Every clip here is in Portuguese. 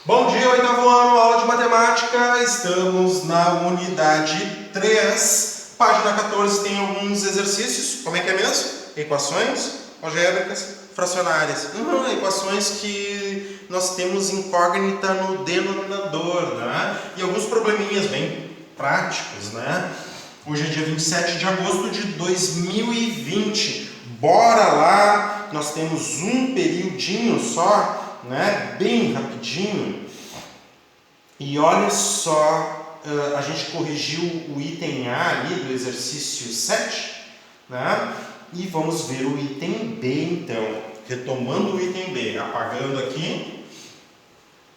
Bom dia, oitavo ano, aula de matemática. Estamos na unidade 3, página 14. Tem alguns exercícios. Como é que é mesmo? Equações algébricas fracionárias. Equações que nós temos incógnita no denominador, né? E alguns probleminhas bem práticos, né? Hoje é dia 27 de agosto de 2020. Bora lá! Nós temos um periodinho só, né? Bem rapidinho. E olha só, a gente corrigiu o item A ali do exercício 7, né? E vamos ver o item B então. Retomando o item B, apagando aqui.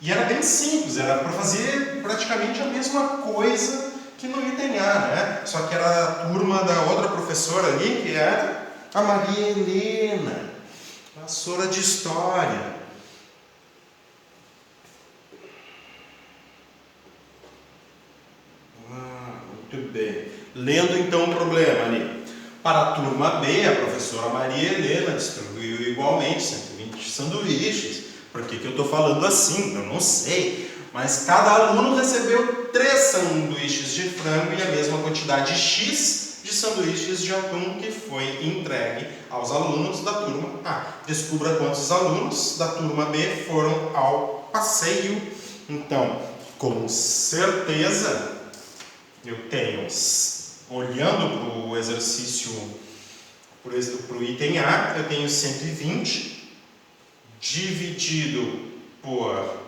E era bem simples, era para fazer praticamente a mesma coisa que no item A, né? Só que era a turma da outra professora ali, que era a Maria Helena, professora de História. Muito bem. Lendo então o problema ali. Para a turma B, a professora Maria Helena distribuiu igualmente 120 sanduíches. Por que eu estou falando assim? Eu não sei. Mas cada aluno recebeu 3 sanduíches de frango e a mesma quantidade X de sanduíches de atum que foi entregue aos alunos da turma A. Descubra quantos alunos da turma B foram ao passeio. Então, com certeza, eu tenho, olhando para o exercício, para o item A, eu tenho 120 dividido por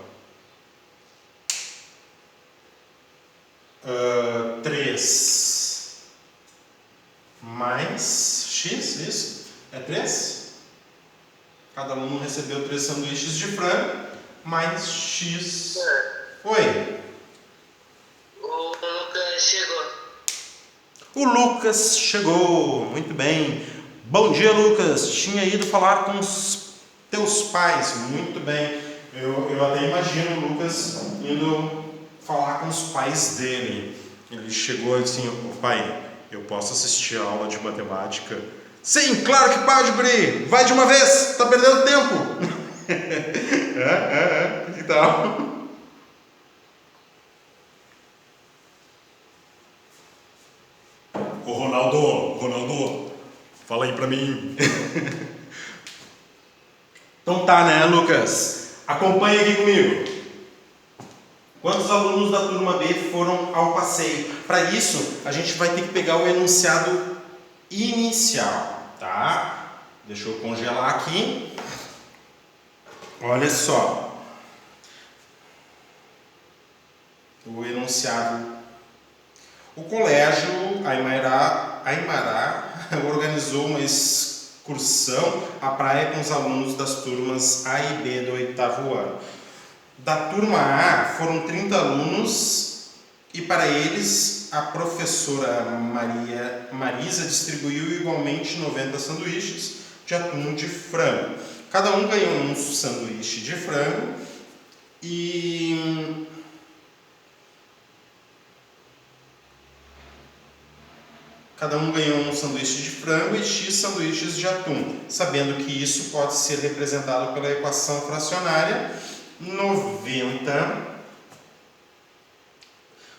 3 mais X, isso? É 3? Cada aluno recebeu 3 sanduíches de frango, mais X. Oi? O Lucas chegou. O Lucas chegou, muito bem. Bom dia, Lucas. Tinha ido falar com os teus pais, muito bem. Eu até imagino o Lucas indo falar com os pais dele. Ele chegou assim: "Ô, pai, eu posso assistir a aula de matemática?" Sim, claro que pode, guri. Vai de uma vez, tá perdendo tempo. Que tal? Ô Ronaldo, fala aí pra mim. Então tá, né, Lucas? Acompanha aqui comigo. Quantos alunos da turma B foram ao passeio? Para isso, a gente vai ter que pegar o enunciado inicial, tá? Deixa eu congelar aqui. Olha só. O enunciado. O colégio Aimará organizou uma excursão à praia com os alunos das turmas A e B do oitavo ano. Da turma A foram 30 alunos e para eles a professora Marisa distribuiu igualmente 90 sanduíches de atum de frango. Cada um ganhou um sanduíche de frango e X sanduíches de atum, sabendo que isso pode ser representado pela equação fracionária 90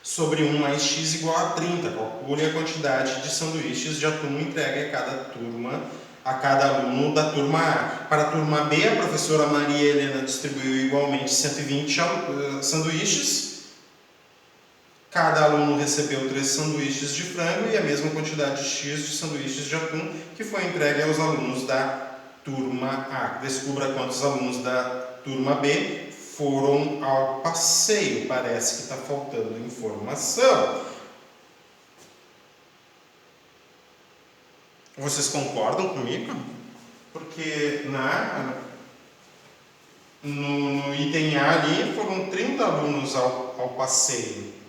sobre 1 mais x igual a 30. Calcule a quantidade de sanduíches de atum entregue a cada aluno da turma A. Para a turma B, a professora Maria Helena distribuiu igualmente 120 sanduíches. Cada aluno recebeu 3 sanduíches de frango e a mesma quantidade X de sanduíches de atum que foi entregue aos alunos da turma A. Descubra quantos alunos da turma B foram ao passeio. Parece que está faltando informação. Vocês concordam comigo? Porque no item A ali foram 30 alunos ao passeio.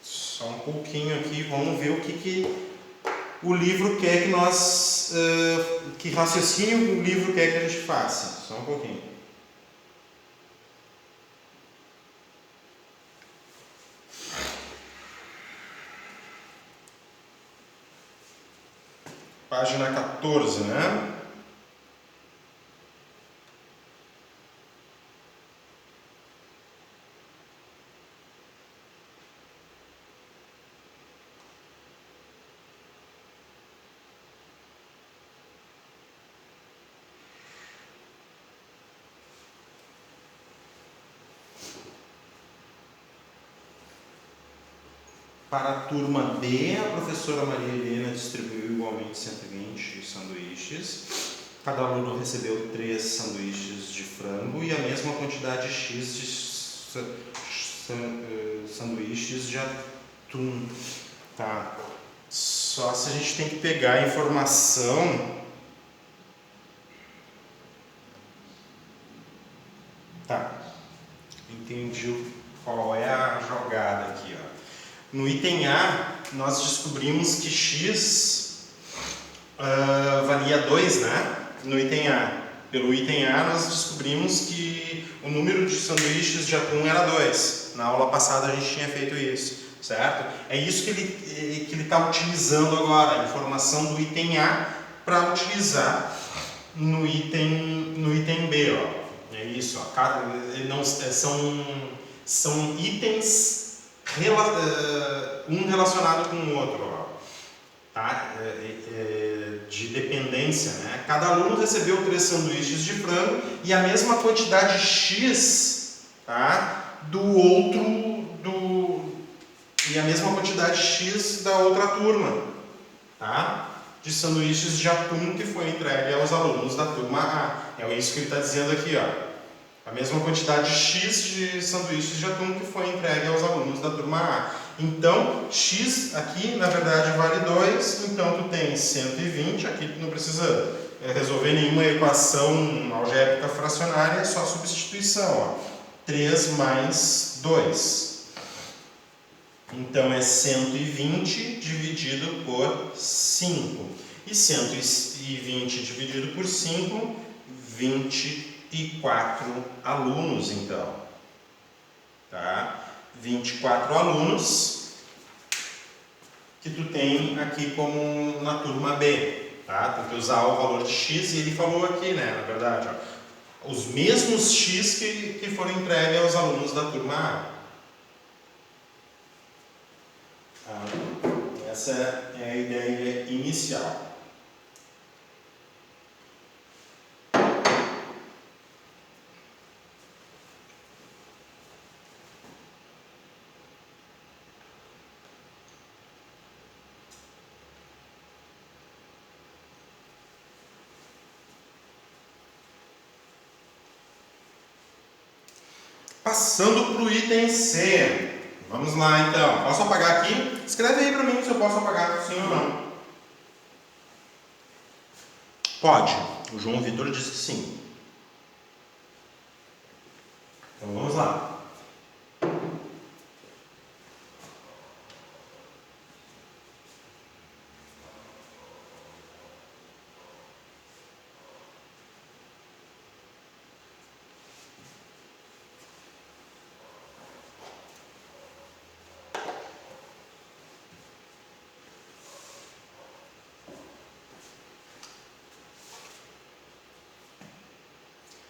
Só um pouquinho aqui, vamos ver o que o livro quer que nós... que raciocínio o livro quer que a gente faça. Só um pouquinho. Página 14, né? Para a turma B, a professora Maria Helena distribuiu igualmente 120 sanduíches. Cada aluno recebeu 3 sanduíches de frango e a mesma quantidade X de sanduíches de atum. Tá. Só se a gente tem que pegar a informação. Tá. Entendi qual é a jogada aqui, ó. No item A, nós descobrimos que X valia 2, né? No item A. Pelo item A, nós descobrimos que o número de sanduíches de atum era 2. Na aula passada a gente tinha feito isso, certo? É isso que ele está utilizando agora, a informação do item A para utilizar no item B, ó. É isso, ó. São itens um relacionado com o outro, ó, tá? De dependência, né? Cada aluno recebeu 3 sanduíches de frango e a mesma quantidade X, tá? E a mesma quantidade X da outra turma, tá? De sanduíches de atum que foi entregue aos alunos da turma A. É isso que ele está dizendo aqui, ó. A mesma quantidade X de sanduíches de atum que foi entregue aos alunos da turma A. Então, X aqui, na verdade, vale 2. Então, tu tem 120. Aqui tu não precisa resolver nenhuma equação algébrica fracionária, é só substituição, ó. 3 mais 2. Então, é 120 dividido por 5. E 120 dividido por 5, 24 alunos, então. Tá? 24 alunos que tu tem aqui como na turma B. Tá? Tem que usar o valor de X e ele falou aqui, né? Na verdade, ó, os mesmos X que foram entregues aos alunos da turma A. Essa é a ideia inicial. Passando para o item C. Vamos lá, então. Posso apagar aqui? Escreve aí para mim se eu posso apagar, sim ou não. Pode. O João Vitor disse que sim. Então vamos lá.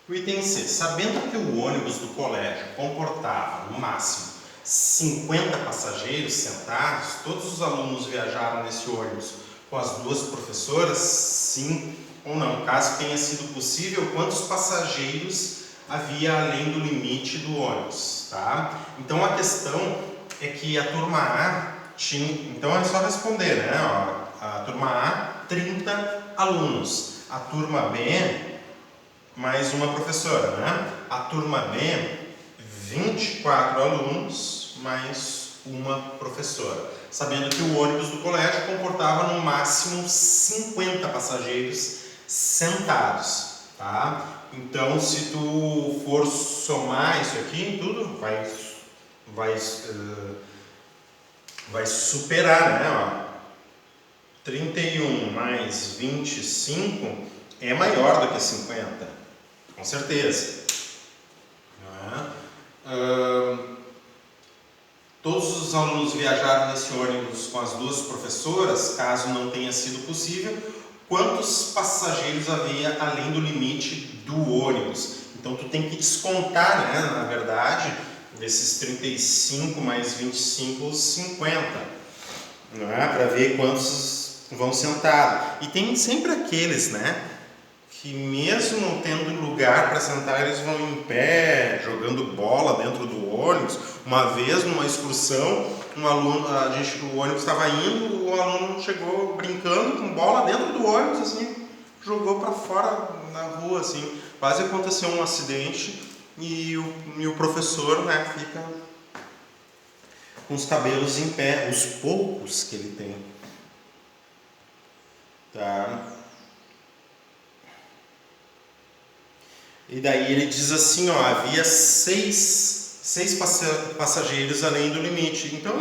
O item C. Sabendo que o ônibus do colégio comportava, no máximo, 50 passageiros sentados, todos os alunos viajaram nesse ônibus com as 2 professoras? Sim ou não? Caso tenha sido possível, quantos passageiros havia além do limite do ônibus? Tá? Então a questão é que a turma A tinha... Então é só responder, né? Ó, a turma A, 30 alunos. A turma B... mais uma professora, né? A turma B, 24 alunos, mais uma professora. Sabendo que o ônibus do colégio comportava no máximo 50 passageiros sentados, tá? Então, se tu for somar isso aqui, tudo vai superar, né? Ó, 31 mais 25 é maior do que 50. Com certeza. Todos os alunos viajaram nesse ônibus com as 2 professoras, caso não tenha sido possível. Quantos passageiros havia além do limite do ônibus? Então, tu tem que descontar, né, na verdade, desses 35 mais 25, 50. Para ver quantos vão sentados. E tem sempre aqueles, né? que mesmo não tendo lugar para sentar, eles vão em pé, jogando bola dentro do ônibus. Uma vez, numa excursão, um aluno, o ônibus estava indo, o aluno chegou brincando com bola dentro do ônibus, assim, jogou para fora na rua, assim. Quase aconteceu um acidente e o professor, né, fica com os cabelos em pé, os poucos que ele tem. Tá? E daí ele diz assim, ó, havia seis passageiros além do limite. Então,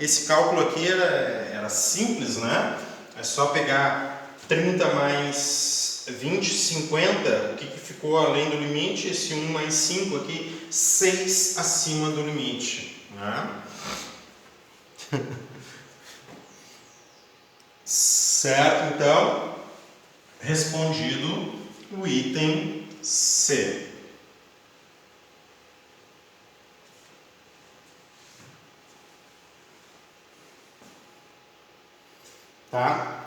esse cálculo aqui era simples, né? É só pegar 30 mais 20, 50, o que ficou além do limite? Esse 1 mais 5 aqui, 6 acima do limite. Né? Certo, então, respondido o item C. Tá?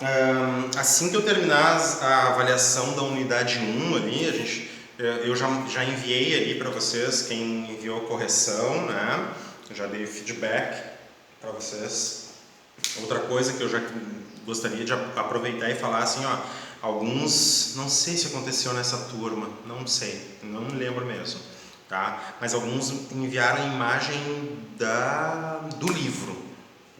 Assim que eu terminar a avaliação da unidade 1 ali, eu já enviei ali para vocês, quem enviou correção, né? Eu já dei feedback para vocês. Outra coisa que eu já gostaria de aproveitar e falar assim, ó, alguns, não sei se aconteceu nessa turma, não sei, não me lembro mesmo, tá? Mas alguns enviaram a imagem do livro,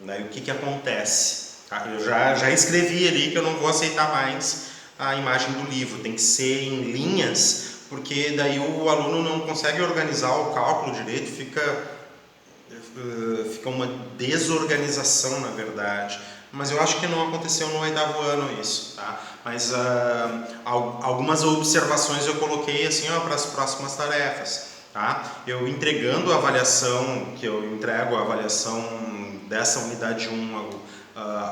né? E o que acontece? Tá? Eu já escrevi ali que eu não vou aceitar mais a imagem do livro, tem que ser em linhas, porque daí o aluno não consegue organizar o cálculo direito, fica uma desorganização, na verdade. Mas eu acho que não aconteceu no 8º ano isso, tá? Mas algumas observações eu coloquei assim, ó, para as próximas tarefas, tá? Eu entregando a avaliação, que eu entrego a avaliação dessa unidade 1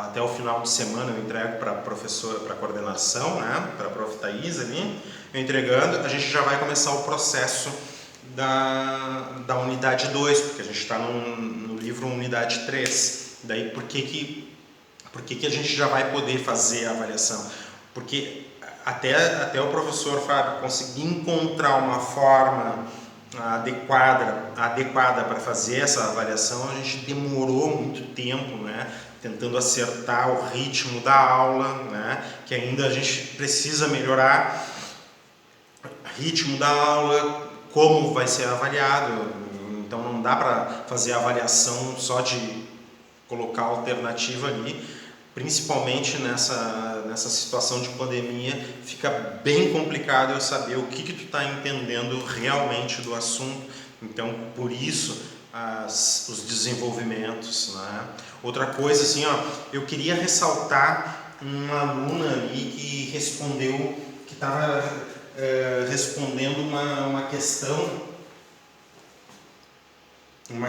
até o final de semana, eu entrego para a professora, para a coordenação, né? Para a prof. Thaís ali, eu entregando, a gente já vai começar o processo da unidade 2, porque a gente está no livro unidade 3. Daí por que a gente já vai poder fazer a avaliação? Porque até o professor Fábio conseguir encontrar uma forma adequada para fazer essa avaliação, a gente demorou muito tempo, né? Tentando acertar o ritmo da aula, né? Que ainda a gente precisa melhorar o ritmo da aula, como vai ser avaliado. Então não dá para fazer a avaliação só de colocar a alternativa ali, principalmente nessa situação de pandemia, fica bem complicado eu saber o que tu está entendendo realmente do assunto. Então, por isso, os desenvolvimentos, né? Outra coisa, assim, ó, eu queria ressaltar uma aluna ali que respondeu, que estava respondendo uma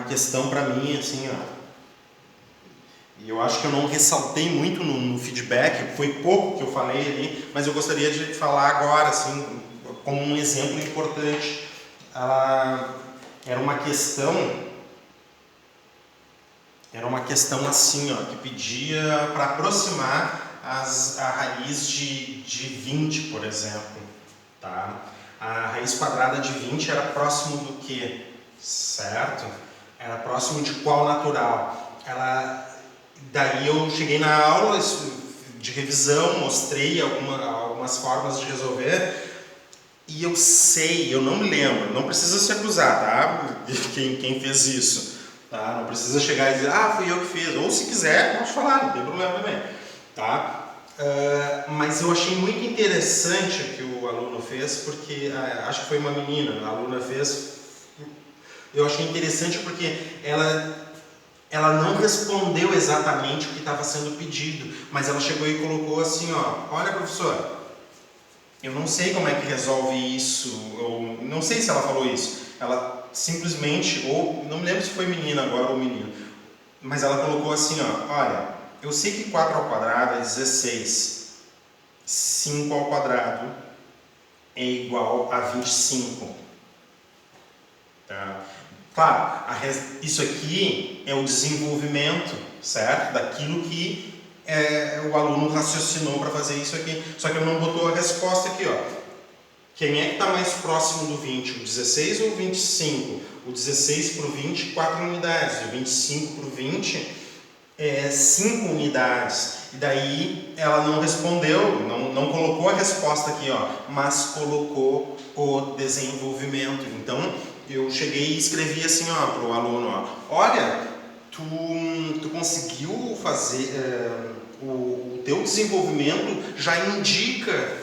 questão para mim, assim, ó. E eu acho que eu não ressaltei muito no feedback, foi pouco que eu falei ali, mas eu gostaria de falar agora, assim, como um exemplo importante. Era uma questão assim, ó, que pedia para aproximar a raiz de 20, por exemplo. Tá? A raiz quadrada de 20 era próximo do que? Certo? Era próximo de qual natural? Daí eu cheguei na aula de revisão, mostrei algumas formas de resolver e eu não me lembro, não precisa se acusar, tá? Quem fez isso, tá? Não precisa chegar e dizer, fui eu que fiz, ou se quiser, pode falar, não tem problema também, tá? Mas eu achei muito interessante o que o aluno fez, porque acho que foi uma menina, a aluna fez, eu achei interessante porque ela não respondeu exatamente o que estava sendo pedido, mas ela chegou e colocou assim, ó, olha, professor, eu não sei como é que resolve isso, ou não sei se ela falou isso, ela simplesmente, ou não me lembro se foi menina agora ou menino, mas ela colocou assim, ó, olha, eu sei que 4 ao quadrado é 16, 5 ao quadrado é igual a 25, tá? Claro, isso aqui é o desenvolvimento, certo? Daquilo que o aluno raciocinou para fazer isso aqui. Só que ele não botou a resposta aqui, ó. Quem é que está mais próximo do 20? O 16 ou o 25? O 16 para o 20, 4 unidades. O 25 para o 20, 5 unidades. E daí ela não respondeu, não colocou a resposta aqui, ó, mas colocou o desenvolvimento. Então, eu cheguei e escrevi assim, ó, para o aluno, ó, olha, tu conseguiu fazer, o teu desenvolvimento já indica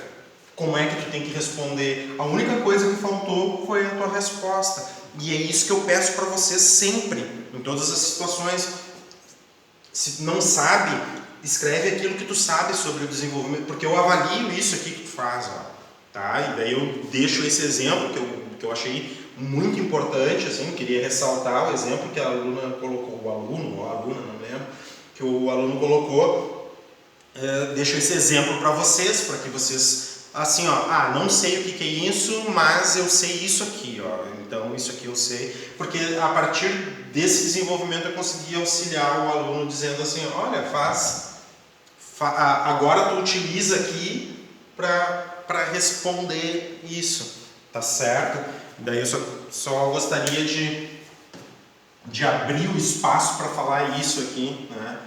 como é que tu tem que responder. A única coisa que faltou foi a tua resposta. E é isso que eu peço para você sempre, em todas as situações. Se não sabe, escreve aquilo que tu sabe sobre o desenvolvimento, porque eu avalio isso aqui que tu faz, ó, tá? E daí eu deixo esse exemplo que eu achei muito importante, assim, queria ressaltar o exemplo que a aluna colocou, o aluno ou a aluna, não lembro, que o aluno colocou. Deixo esse exemplo para vocês, para que vocês, assim, ó, não sei o que é isso, mas eu sei isso aqui, ó, então isso aqui eu sei, porque a partir desse desenvolvimento eu consegui auxiliar o aluno dizendo assim, olha, agora tu utiliza aqui para responder isso, tá certo? Daí eu só gostaria de abrir o espaço para falar isso aqui, né?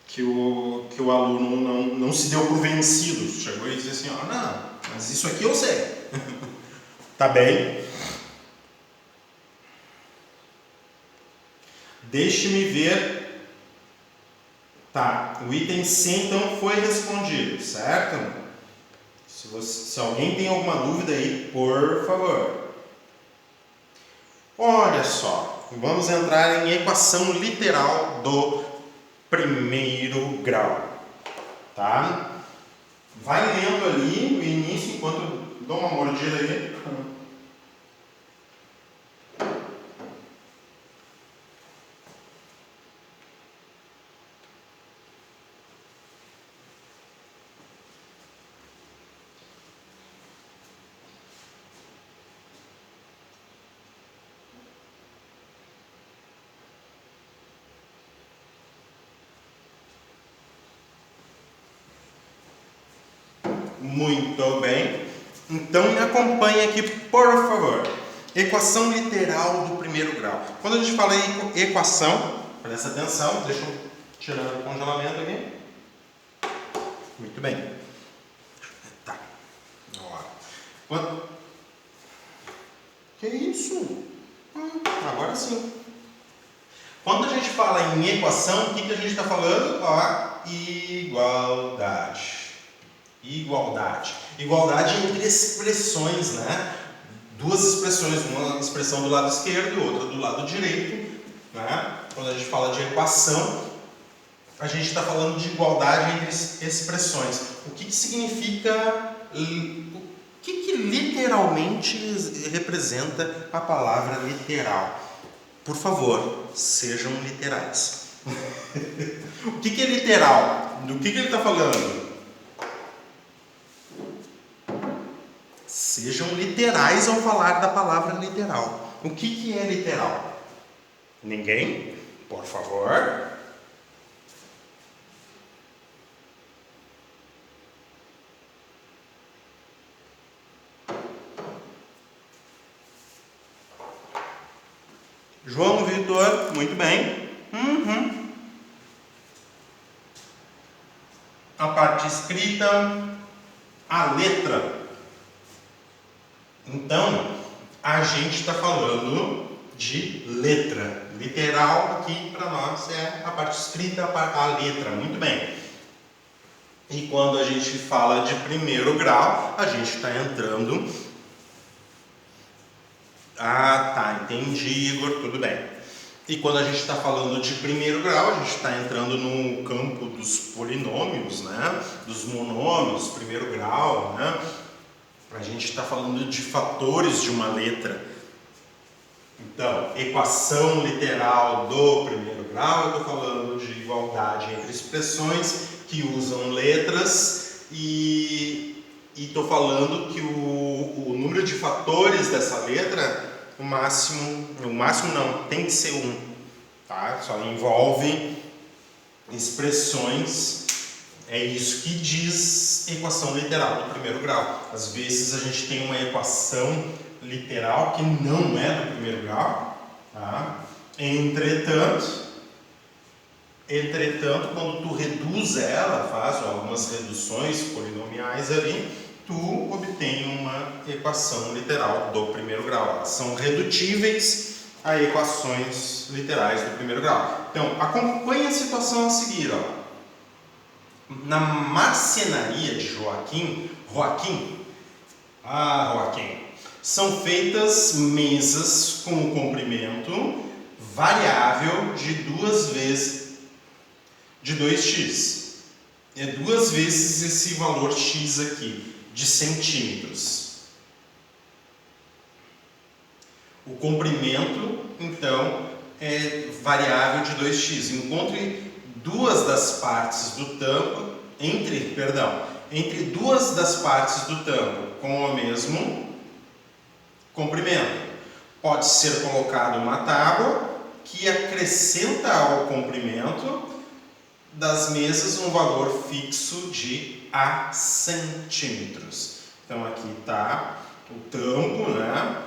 Que o aluno não se deu por vencido, chegou e disse assim, não, mas isso aqui eu sei. Tá bem? Deixe-me ver. Tá, o item C então foi respondido, certo? Se alguém tem alguma dúvida aí, por favor. Olha só, vamos entrar em equação literal do primeiro grau, tá? Vai lendo ali o início enquanto eu dou uma mordida aí. Muito bem. Então me acompanhe aqui, por favor. Equação literal do primeiro grau. Quando a gente fala em equação, presta atenção, deixa eu tirar o congelamento aqui. Muito bem. Tá. Que isso? Agora sim. Quando a gente fala em equação, o que a gente está falando? Igualdade. Igualdade entre expressões, né? Duas expressões, uma expressão do lado esquerdo e outra do lado direito, né? Quando a gente fala de equação, a gente está falando de igualdade entre expressões. O que significa, o que literalmente representa a palavra literal? Por favor, sejam literais. O que é literal? Do que ele está falando? Sejam literais ao falar da palavra literal. O que é literal? Ninguém? Por favor. João Vitor, muito bem. A parte escrita, a letra. Então, a gente está falando de letra. Literal aqui para nós é a parte escrita, a letra. Muito bem. E quando a gente fala de primeiro grau, a gente está entrando... tá, entendi, Igor, tudo bem. E quando a gente está falando de primeiro grau, a gente está entrando no campo dos polinômios, né? Dos monômios, primeiro grau, né? A gente está falando de fatores de uma letra. Então, equação literal do primeiro grau, eu estou falando de igualdade entre expressões que usam letras e estou falando que o número de fatores dessa letra, o máximo não, tem que ser 1, tá? Só envolve expressões É isso que diz a equação literal do primeiro grau. Às vezes a gente tem uma equação literal que não é do primeiro grau, tá? Entretanto, quando tu reduz ela, faz algumas reduções polinomiais ali, tu obtém uma equação literal do primeiro grau. Elas são redutíveis a equações literais do primeiro grau. Então, acompanhe a situação a seguir, ó. Na marcenaria de Joaquim, são feitas mesas com o comprimento variável de 2x. É 2 vezes esse valor x aqui, de centímetros. O comprimento, então, é variável de 2x. Encontre duas das partes do tampo, entre duas das partes do tampo com o mesmo comprimento. Pode ser colocado uma tábua que acrescenta ao comprimento das mesas um valor fixo de A centímetros. Então aqui está o tampo, né?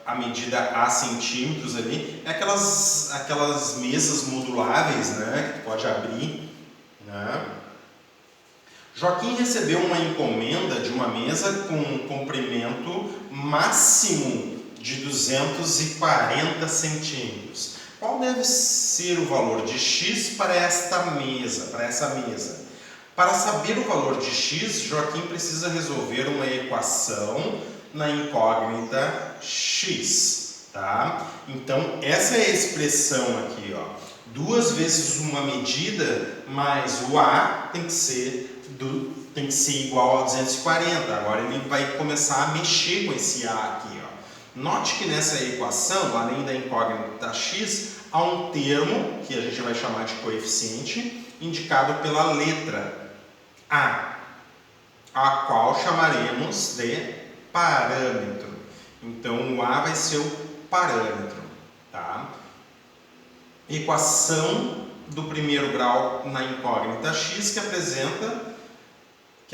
A medida A centímetros ali, é aquelas mesas moduláveis, né, que tu pode abrir, né? Joaquim recebeu uma encomenda de uma mesa com um comprimento máximo de 240 centímetros. Qual deve ser o valor de x para essa mesa? Para saber o valor de x, Joaquim precisa resolver uma equação na incógnita x, tá? Então, essa é a expressão aqui, ó. 2 vezes uma medida mais o A tem que ser igual a 240. Agora ele vai começar a mexer com esse A aqui, ó. Note que nessa equação, além da incógnita x, há um termo que a gente vai chamar de coeficiente, indicado pela letra A, a qual chamaremos de parâmetro. Então, o A vai ser o parâmetro, tá? Equação do primeiro grau na incógnita x que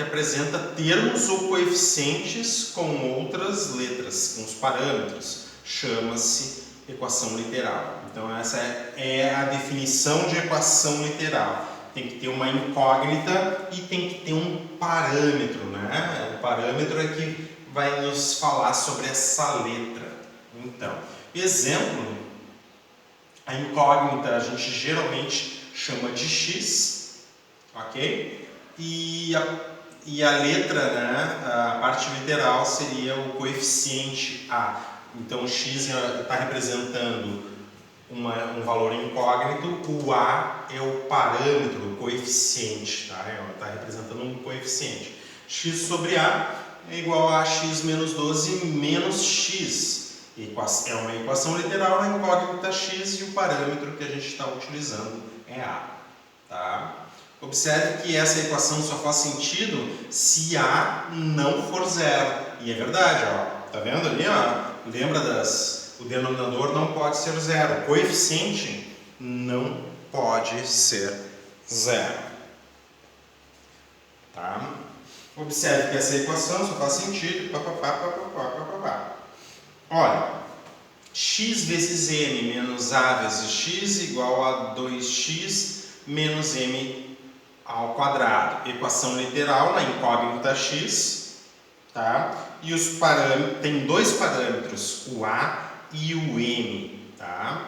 apresenta termos ou coeficientes com outras letras, com os parâmetros. Chama-se equação literal. Então, essa é a definição de equação literal. Tem que ter uma incógnita e tem que ter um parâmetro, né? O parâmetro é que vai nos falar sobre essa letra. Então, exemplo, a incógnita a gente geralmente chama de x, ok? E a letra, né, a parte literal seria o coeficiente a. Então, x está representando um valor incógnito, o a é o parâmetro, o coeficiente, tá? Está representando um coeficiente. X sobre a é igual a x menos 12 menos x. É uma equação literal na incógnita x e o parâmetro que a gente está utilizando é a. Tá? Observe que essa equação só faz sentido se a não for zero. E é verdade, ó. Tá vendo ali, ó? Lembra o denominador não pode ser zero. O coeficiente não pode ser zero. Tá? Observe que essa equação só faz sentido. Olha, x vezes m menos a vezes x igual a 2x menos m ao quadrado. Equação literal na incógnita x, tá? E os parâmetros, tem dois parâmetros, o a e o m, tá?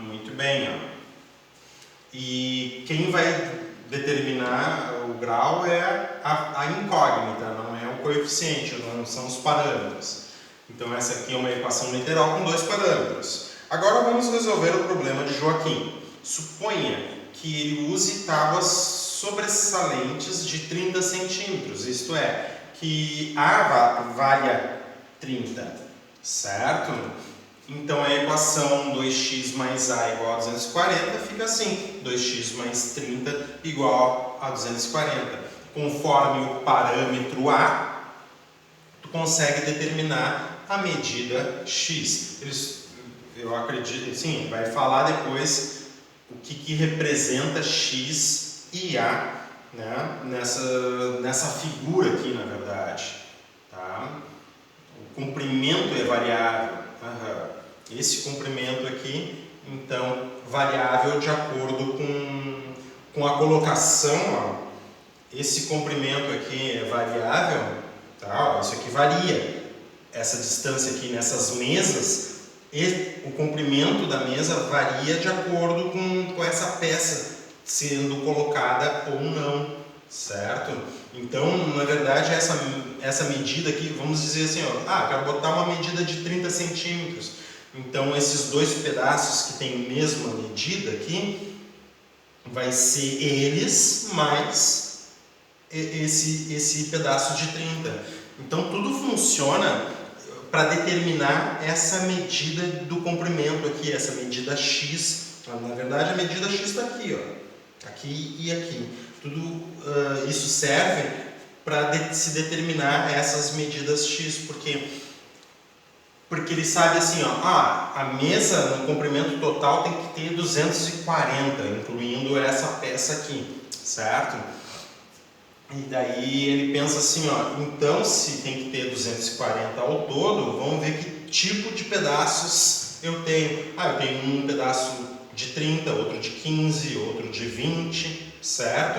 Muito bem, ó. E quem vai determinar o grau é a incógnita, não é o coeficiente, não são os parâmetros. Então essa aqui é uma equação literal com dois parâmetros. Agora vamos resolver o problema de Joaquim. Suponha que ele use tábuas sobressalentes de 30 centímetros, isto é, que A valha 30, certo? Então a equação 2x mais A igual a 240 fica assim, 2x mais 30 igual a 240. Conforme o parâmetro A, tu consegue determinar a medida x. Eu acredito, sim, vai falar depois o que representa X e A, né, nessa figura aqui, na verdade. Tá? O comprimento é variável. Esse comprimento aqui, então, variável de acordo com a colocação. Ó. Esse comprimento aqui é variável, tá? Isso aqui varia. Essa distância aqui nessas mesas, e o comprimento da mesa varia de acordo com essa peça sendo colocada ou não, certo? Então, na verdade, essa medida aqui, vamos dizer assim, ó, quero botar uma medida de 30 centímetros. Então, esses dois pedaços que têm a mesma medida aqui, vai ser eles mais esse pedaço de 30. Então, tudo funciona para determinar essa medida do comprimento aqui, essa medida X. Na verdade, a medida X está aqui, ó, aqui e aqui. Tudo isso serve para se determinar essas medidas X, porque ele sabe assim, ó, a mesa no comprimento total tem que ter 240, incluindo essa peça aqui, certo? E daí ele pensa assim, ó, então se tem que ter 240 ao todo, vamos ver que tipo de pedaços eu tenho. Eu tenho um pedaço de 30, outro de 15, outro de 20, certo?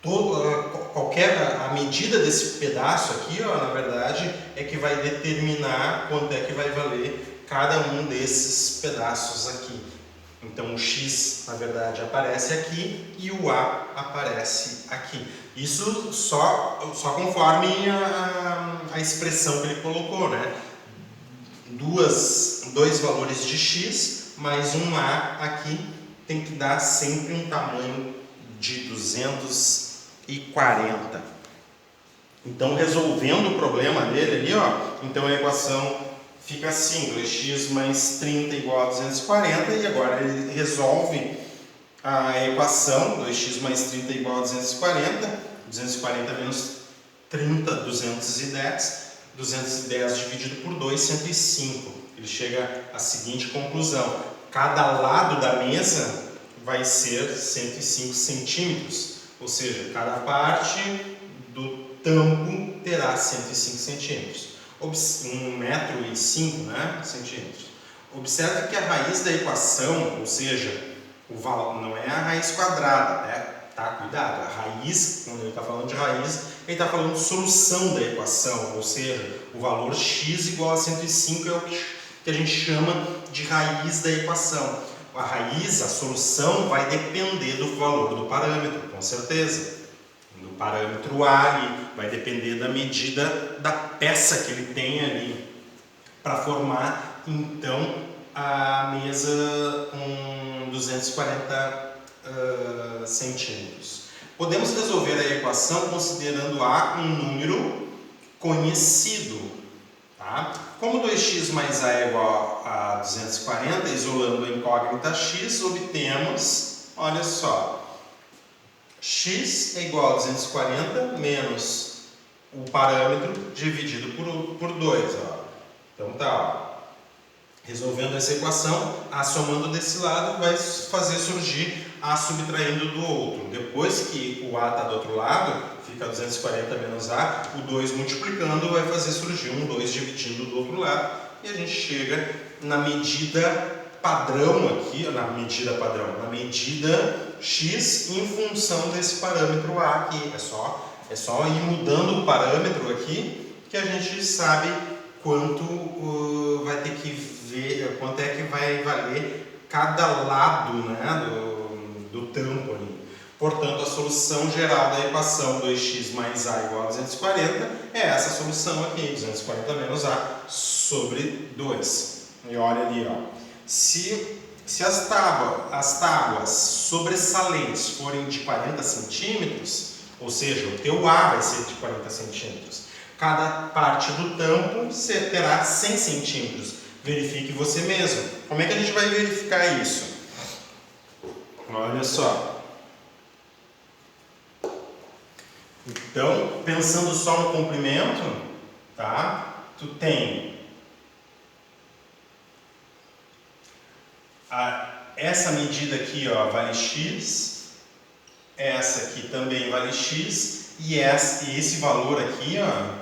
A medida desse pedaço aqui, ó, na verdade, é que vai determinar quanto é que vai valer cada um desses pedaços aqui. Então o X, na verdade, aparece aqui e o A aparece aqui. Isso só conforme a expressão que ele colocou, né? Dois valores de X mais um A aqui tem que dar sempre um tamanho de 240. Então, resolvendo o problema dele ali, ó, então a equação fica assim, 2x mais 30 igual a 240, e agora ele resolve a equação, 2x mais 30 igual a 240, 240 menos 30, 210, 210 dividido por 2, 105. Ele chega à seguinte conclusão: cada lado da mesa vai ser 105 centímetros, ou seja, cada parte do tampo terá 105 centímetros. 1,05 m, né, centímetros. Observe que a raiz da equação, ou seja, o valor não é a raiz quadrada, né? Tá, cuidado, a raiz, quando ele está falando de raiz, ele está falando de solução da equação, ou seja, o valor x igual a 105 é o que a gente chama de raiz da equação. A raiz, a solução, vai depender do valor do parâmetro, com certeza. Do parâmetro A ali, vai depender da medida da peça que ele tem ali, para formar, então, a mesa com 240 centímetros. Podemos resolver a equação considerando A um número conhecido. Tá? Como 2x mais A é igual a 240, isolando a incógnita x, obtemos, olha só, x é igual a 240 menos o parâmetro dividido por 2. Ó. Então tá, ó. Resolvendo essa equação, A somando desse lado vai fazer surgir A subtraindo do outro. Depois que o A está do outro lado, fica 240 menos A, o 2 multiplicando vai fazer surgir um 2 dividindo do outro lado. E a gente chega na medida padrão aqui, na medida x em função desse parâmetro A aqui. É só ir mudando o parâmetro aqui que a gente sabe quanto vai ter que ver, quanto é que vai valer cada lado, né, do tampo ali. Portanto, a solução geral da equação 2x mais A igual a 240 é essa solução aqui, 240 menos A sobre 2. E olha ali, ó. Se as tábuas sobressalentes forem de 40 centímetros, ou seja, o teu A vai ser de 40 centímetros, cada parte do tampo terá 100 centímetros. Verifique você mesmo. Como é que a gente vai verificar isso? Olha só. Então, pensando só no comprimento, tá? Tu tem essa medida aqui, ó, vale X, essa aqui também vale X, e esse valor aqui, ó,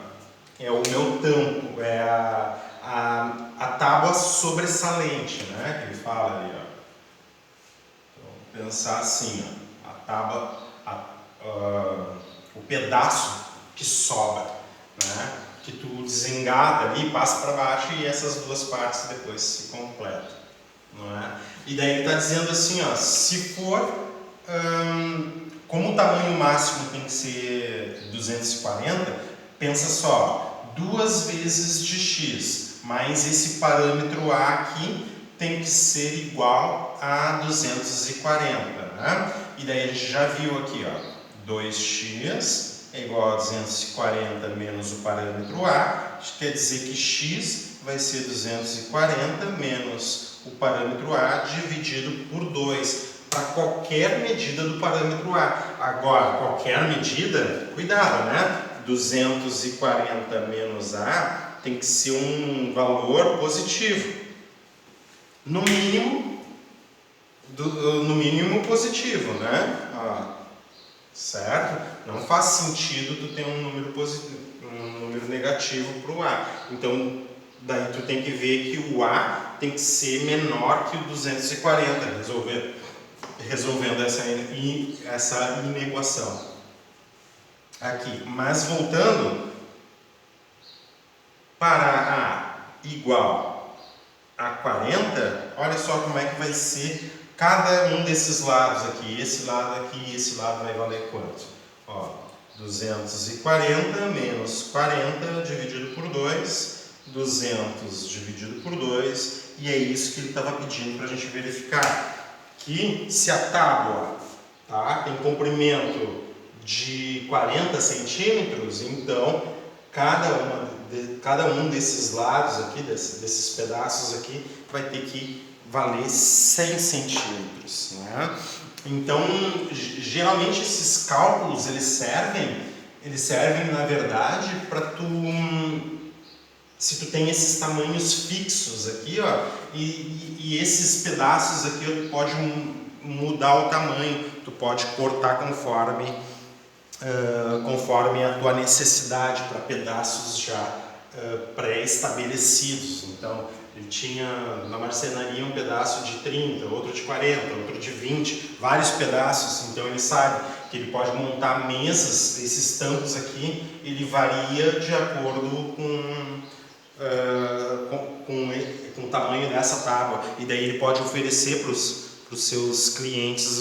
é o meu tampo, é a tábua sobressalente, né, que ele fala ali, ó. Então, pensar assim, ó, a tábua, o pedaço que sobra, né, que tu desengata ali, passa para baixo e essas duas partes depois se completam, não é? E daí ele está dizendo assim, ó, se for, como o tamanho máximo tem que ser 240, pensa só, 2 vezes de x, mais esse parâmetro a aqui tem que ser igual a 240, né? E daí a gente já viu aqui, ó, 2x é igual a 240 menos o parâmetro a, isso quer dizer que x vai ser 240 menos o parâmetro a dividido por 2, para qualquer medida do parâmetro a. Agora, qualquer medida, cuidado, né? 240 menos a tem que ser um valor positivo. No mínimo positivo, né? Ó, certo? Não faz sentido tu ter um número positivo, um número negativo para o A. Então, daí tu tem que ver que o A tem que ser menor que o 240, resolvendo essa inequação. Aqui, mas voltando para A igual a 40, olha só como é que vai ser cada um desses lados aqui. Esse lado aqui e esse lado vai valer quanto? Ó, 240 menos 40 dividido por 2, 200 dividido por 2, e é isso que ele estava pedindo para a gente verificar. Que se a tábua, tá, tem comprimento de 40 centímetros, então cada um desses lados aqui, desses pedaços aqui, vai ter que valer 100 centímetros, né? Então, geralmente esses cálculos eles servem na verdade para se tu tem esses tamanhos fixos aqui, ó, e esses pedaços aqui tu pode mudar o tamanho, tu pode cortar conforme a tua necessidade para pedaços já pré-estabelecidos. Então, ele tinha na marcenaria um pedaço de 30, outro de 40, outro de 20, vários pedaços. Então, ele sabe que ele pode montar mesas, esses tampos aqui, ele varia de acordo com o tamanho dessa tábua. E daí ele pode oferecer para os seus clientes